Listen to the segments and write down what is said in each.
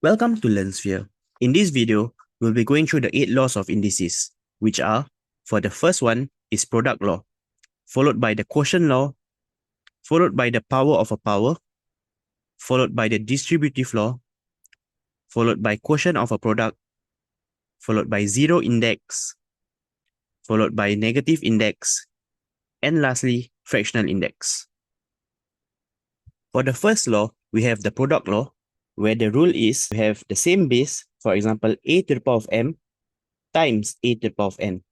Welcome to LearnSphere. In this video, we'll be going through the 8 laws of indices, which are, for the first one is product law, followed by the quotient law, followed by the power of a power, followed by the distributive law, followed by quotient of a product, followed by zero index, followed by negative index, and lastly, fractional index. For the first law, we have the product law, where the rule is we have the same base, for example, a to the power of m times a to the power of n.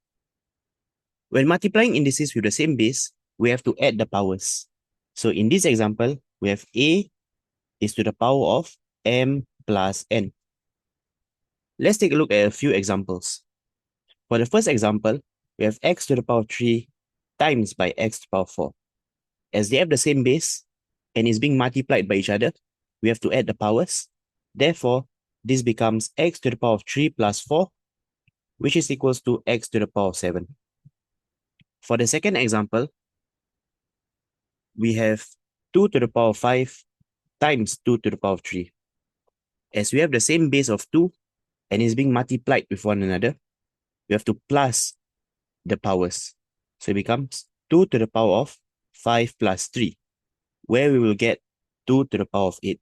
When multiplying indices with the same base, we have to add the powers. So in this example, we have a is to the power of m plus n. Let's take a look at a few examples. For the first example, we have x to the power of 3 times by x to the power of 4. As they have the same base and is being multiplied by each other, we have to add the powers. Therefore, this becomes x to the power of 3 plus 4, which is equals to x to the power of 7. For the second example, we have 2 to the power of 5 times 2 to the power of 3. As we have the same base of 2 and is being multiplied with one another, we have to plus the powers. So it becomes 2 to the power of 5 plus 3, where we will get 2 to the power of 8.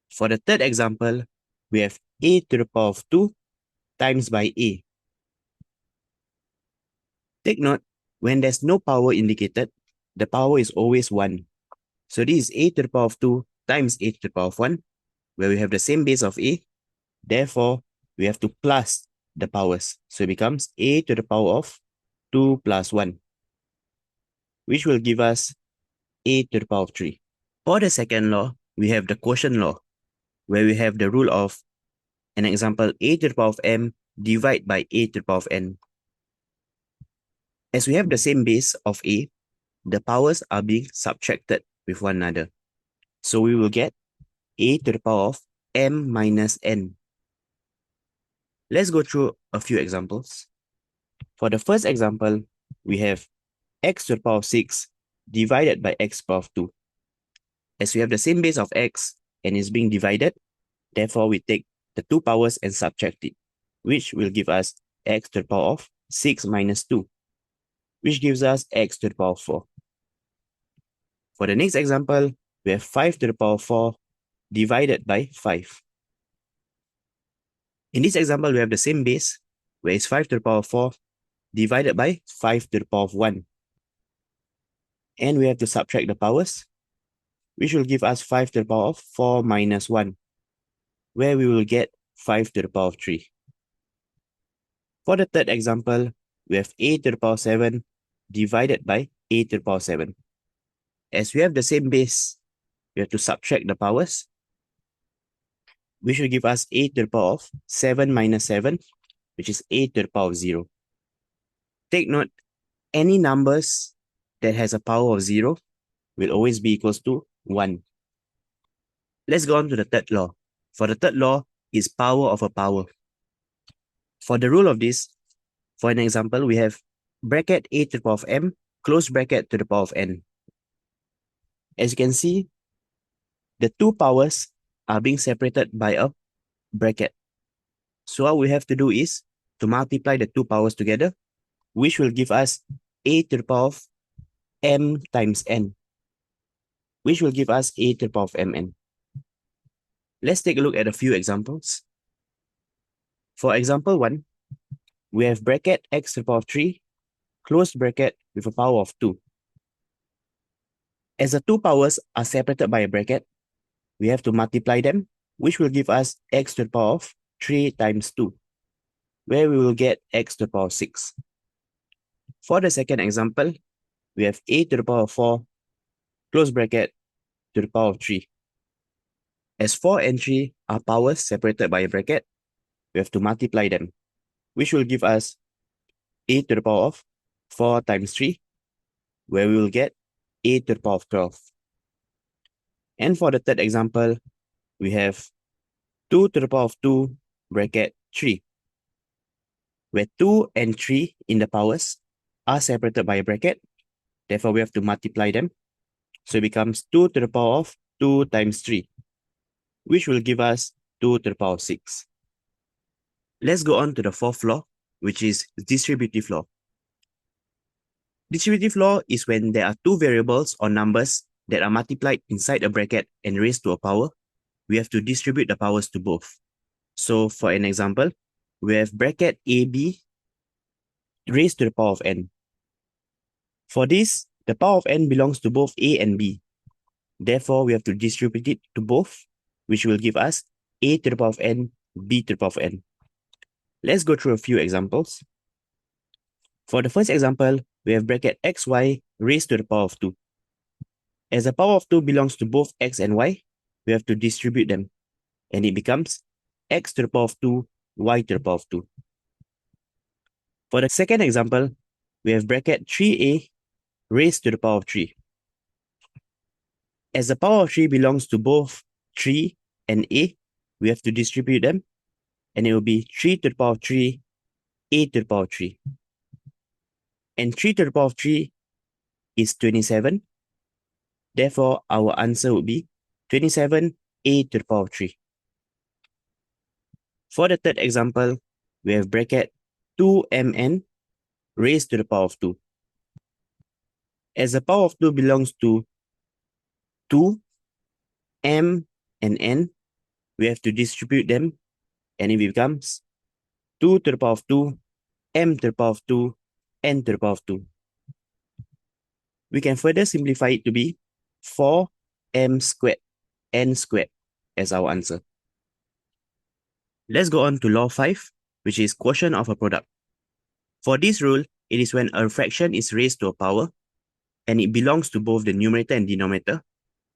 For the third example, we have a to the power of 2 times by a. Take note, when there's no power indicated, the power is always 1. So this is a to the power of 2 times a to the power of 1, where we have the same base of a. Therefore, we have to plus the powers. So it becomes a to the power of 2 plus 1, which will give us a to the power of 3. For the second law, we have the quotient law, where we have the rule of an example a to the power of m divided by a to the power of n. As we have the same base of a, the powers are being subtracted with one another. So we will get a to the power of m minus n. Let's go through a few examples. For the first example, we have x to the power of 6 divided by x to the power of 2. As we have the same base of x and is being divided, therefore we take the two powers and subtract it, which will give us x to the power of 6 minus 2, which gives us x to the power of 4. For the next example, we have 5 to the power of 4 divided by 5. In this example, we have the same base, where it's 5 to the power of 4 divided by 5 to the power of 1. And we have to subtract the powers, which will give us 5 to the power of 4 minus 1, where we will get 5 to the power of 3. For the third example, we have a to the power of 7 divided by a to the power of 7. As we have the same base, we have to subtract the powers, which will give us a to the power of 7 minus 7, which is a to the power of 0. Take note, any numbers that has a power of 0 will always be equals to 1. Let's go on to the third law. For the third law is power of a power. For the rule of this, for an example, we have bracket a to the power of m, close bracket to the power of n. As you can see, the two powers are being separated by a bracket. So what we have to do is to multiply the two powers together, which will give us a to the power of m times n, which will give us a to the power of mn. Let's take a look at a few examples. For example 1, we have bracket x to the power of 3, closed bracket with a power of 2. As the two powers are separated by a bracket, we have to multiply them, which will give us x to the power of 3 times 2, where we will get x to the power of 6. For the second example, we have a to the power of 4, close bracket, to the power of 3. As 4 and 3 are powers separated by a bracket, we have to multiply them, which will give us a to the power of 4 times 3, where we will get a to the power of 12. And for the third example, we have 2 to the power of 2 bracket 3, where 2 and 3 in the powers are separated by a bracket. Therefore, we have to multiply them. So it becomes 2 to the power of 2 times 3, which will give us 2 to the power of 6. Let's go on to the fourth law, which is distributive law. Distributive law is when there are two variables or numbers that are multiplied inside a bracket and raised to a power. We have to distribute the powers to both. So for an example, we have bracket AB raised to the power of n. For this, the power of n belongs to both a and b. Therefore, we have to distribute it to both, which will give us a to the power of n, b to the power of n. Let's go through a few examples. For the first example, we have bracket xy raised to the power of 2. As the power of 2 belongs to both x and y, we have to distribute them, and it becomes x to the power of 2, y to the power of 2. For the second example, we have bracket 3a raised to the power of 3. As the power of 3 belongs to both 3 and a, we have to distribute them, and it will be 3 to the power of 3, a to the power of 3. And 3 to the power of 3 is 27. Therefore, our answer would be 27 a to the power of 3. For the third example, we have bracket 2mn raised to the power of 2. As the power of 2 belongs to 2, m, and n, we have to distribute them, and it becomes 2 to the power of 2, m to the power of 2, n to the power of 2. We can further simplify it to be 4m squared, n squared as our answer. Let's go on to law 5, which is quotient of a product. For this rule, it is when a fraction is raised to a power, and it belongs to both the numerator and denominator.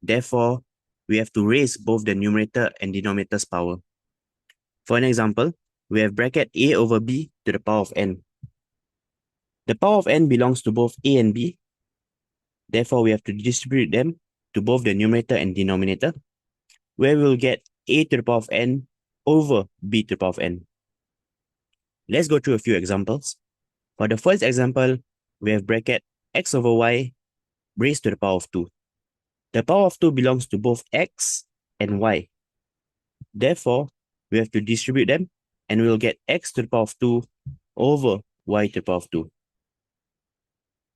Therefore, we have to raise both the numerator and denominator's power. For an example, we have bracket a over b to the power of n. The power of n belongs to both a and b. Therefore, we have to distribute them to both the numerator and denominator, where we will get a to the power of n over b to the power of n. Let's go through a few examples. For the first example, we have bracket x over y raised to the power of 2. The power of 2 belongs to both x and y. Therefore, we have to distribute them, and we will get x to the power of 2 over y to the power of 2.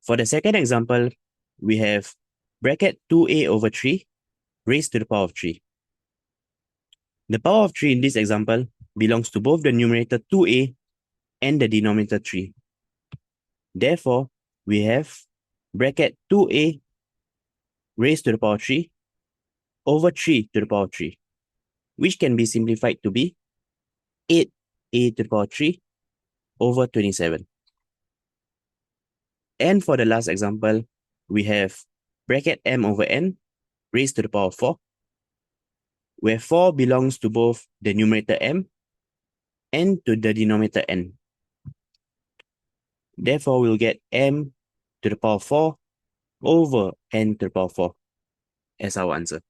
For the second example, we have bracket 2a over 3 raised to the power of 3. The power of 3 in this example belongs to both the numerator 2a and the denominator 3. Therefore, we have bracket 2a raised to the power of 3 over 3 to the power of 3, which can be simplified to be 8a to the power of 3 over 27. And for the last example, we have bracket m over n raised to the power of 4, where 4 belongs to both the numerator m and to the denominator n. Therefore, we'll get m to the power of 4 over n to the power of 4 as our answer.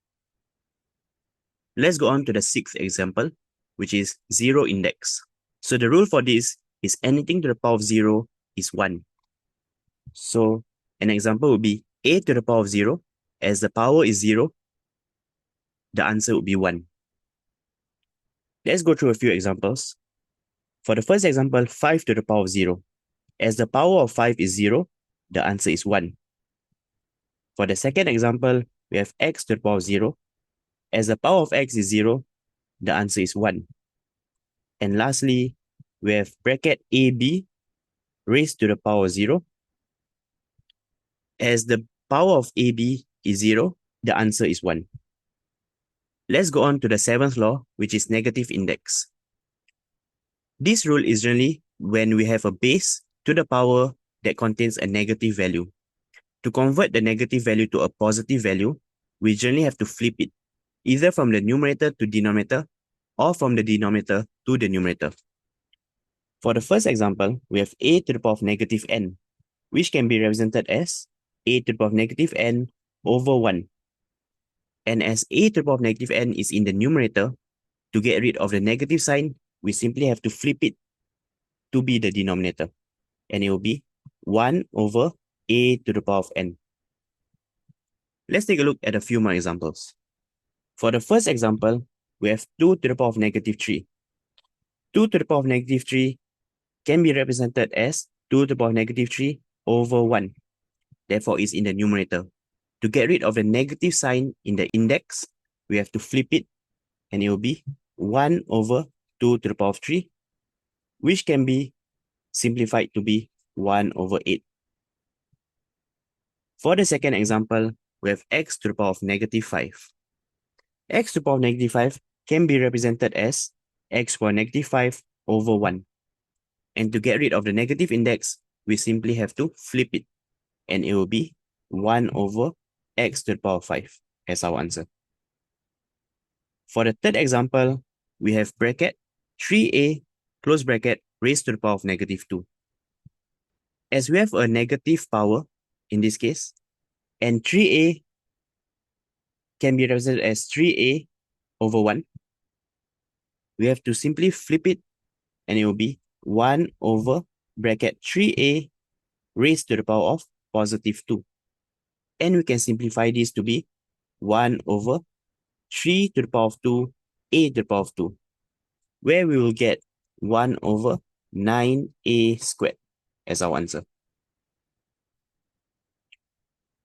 Let's go on to the sixth example, which is 0 index. So the rule for this is anything to the power of 0 is 1. So an example would be a to the power of 0. As the power is 0, the answer would be 1. Let's go through a few examples. For the first example, 5 to the power of 0. As the power of 5 is 0, the answer is 1. For the second example, we have x to the power of 0. As the power of x is 0, the answer is 1. And lastly, we have bracket AB raised to the power of 0. As the power of AB is 0, the answer is 1. Let's go on to the seventh law, which is negative index. This rule is generally when we have a base to the power that contains a negative value. To convert the negative value to a positive value, we generally have to flip it, either from the numerator to denominator or from the denominator to the numerator. For the first example, we have a to the power of negative n, which can be represented as a to the power of negative n over 1. And as a to the power of negative n is in the numerator, to get rid of the negative sign, we simply have to flip it to be the denominator. And it will be 1 over a to the power of n. Let's take a look at a few more examples. For the first example, we have 2 to the power of negative 3. 2 to the power of negative 3 can be represented as 2 to the power of negative 3 over 1. Therefore, it's in the numerator. To get rid of the negative sign in the index, we have to flip it, and it will be 1 over 2 to the power of 3, which can be simplified to be 1 over 8. For the second example, we have x to the power of negative 5. X to the power of negative 5 can be represented as x power negative 5 over 1. And to get rid of the negative index, we simply have to flip it, and it will be 1 over x to the power of 5 as our answer. For the third example, we have bracket 3a close bracket raised to the power of negative 2. As we have a negative power in this case, and 3a can be represented as 3a over 1, we have to simply flip it, and it will be 1 over bracket 3a raised to the power of positive 2. And we can simplify this to be 1 over 3 to the power of 2, a to the power of 2, where we will get 1 over 9a squared as our answer.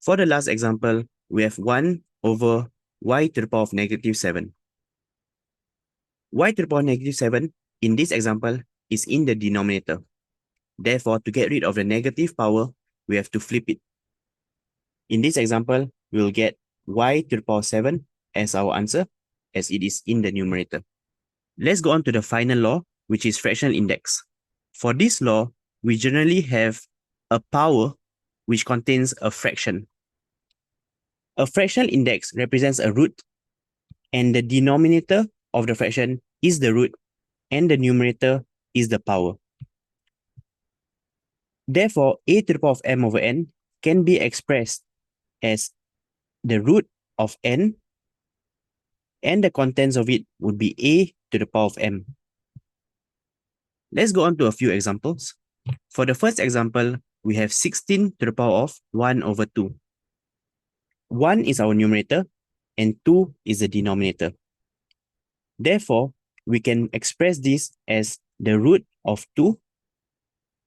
For the last example, we have 1 over y to the power of negative 7. Y to the power of negative 7 in this example is in the denominator. Therefore, to get rid of the negative power, we have to flip it. In this example, we will get y to the power of 7 as our answer, as it is in the numerator. Let's go on to the final law, which is fractional index. For this law, we generally have a power which contains a fraction. A fractional index represents a root, and the denominator of the fraction is the root, and the numerator is the power. Therefore, a to the power of m over n can be expressed as the root of n, and the contents of it would be a to the power of m. Let's go on to a few examples. For the first example, we have 16 to the power of 1 over 2. 1 is our numerator, and 2 is the denominator. Therefore, we can express this as the root of 2,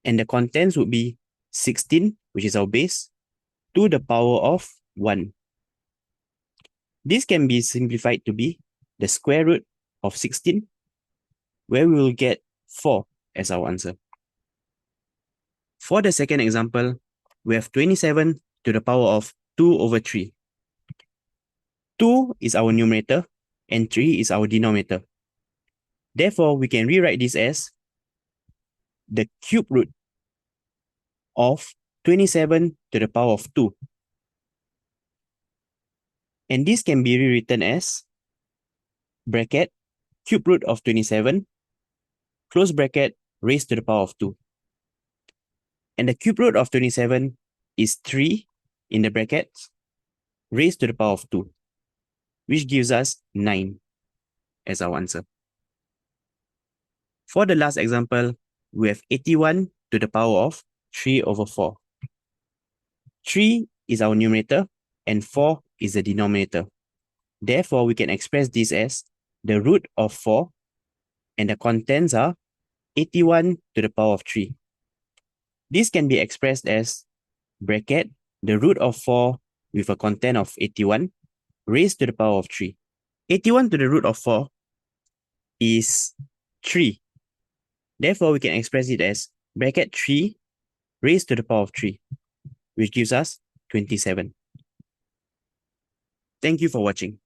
and the contents would be 16, which is our base, to the power of 1. This can be simplified to be the square root of 16, where we will get 4 as our answer. For the second example, we have 27 to the power of 2 over 3. 2 is our numerator, and 3 is our denominator. Therefore, we can rewrite this as the cube root of 27 to the power of 2. And this can be rewritten as bracket cube root of 27 close bracket raised to the power of 2. And the cube root of 27 is 3 in the brackets raised to the power of 2, which gives us 9 as our answer. For the last example, we have 81 to the power of 3 over 4. 3 is our numerator, and 4 is the denominator. Therefore, we can express this as the root of 4, and the contents are 81 to the power of 3. This can be expressed as bracket the root of 4 with a content of 81 raised to the power of 3. 81 to the root of 4 is 3. Therefore, we can express it as bracket 3 raised to the power of 3, which gives us 27. Thank you for watching.